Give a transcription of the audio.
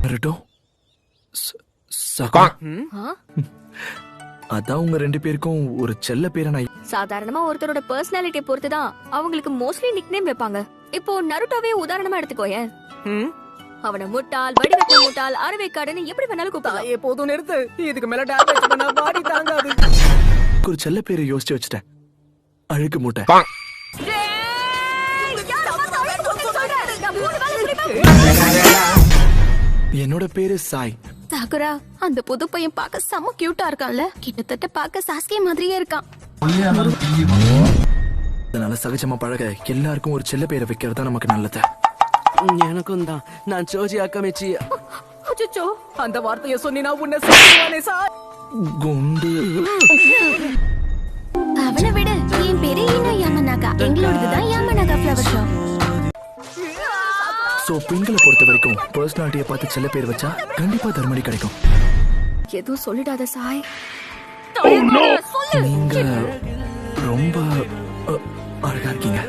Naruto சகா அதான் உங்க ரெண்டு பேருக்கும் ஒரு செல்ல பேரை நான் சாதாரணமா ஒருத்தரோட பர்சனாலிட்டியை பொறுத்து தான் அவங்களுக்கு மோஸ்ட்லி நிக்நேம் வைப்பாங்க. இப்போ நருட்டோவே உதாரணமா எடுத்துக்கோயேன். அவனை முட்டாள், வடிவெட்ட முட்டாள், அரைவேக்காடுன்னு எப்படி வேணாலும் கூப்பிடலாம். எப்போதும் நிறுத்து, இதுக்கு மேல டேமேஜ் பண்ணா பாடி தாங்காது. ஒரு செல்ல பேரை யோசிச்சு வச்சுட்டேன். அழுக்கு மூட்டை. என்னோட பேரு சாய். சாகுரா, அந்த புது பையன் பார்க்க செம்ம கியூட்டா இருக்கான்ல. கிட்டத்தட்ட பார்க்க சாஸ்கே மாதிரியே இருக்கான். அதனால சகஜமா பழக எல்லாருக்கும் ஒரு செல்ல பேரை வைக்கிறது தான் நமக்கு நல்லது. எனக்கும் தான். நான் சோஜி அக்கமிச்சி. அச்சச்சோ, அந்த வார்த்தையை சொன்னா உன்னை சொல்லுவானே சார். குண்டு. அவனை விட என் பேரு ஈனா யாமனாகா. எங்களோடதுதான் யாமனாகா ஃப்ளவர் ஷாப். சோ பெண்களை பொறுத்த வரைக்கும் பர்சனாலிட்டியை பார்த்து செல்ல பேர் வச்சா கண்டிப்பா தர்மடி கிடைக்கும். எதுவும் சொல்லிடாத சாய். நீங்க ரொம்ப அழகா இருக்கீங்க.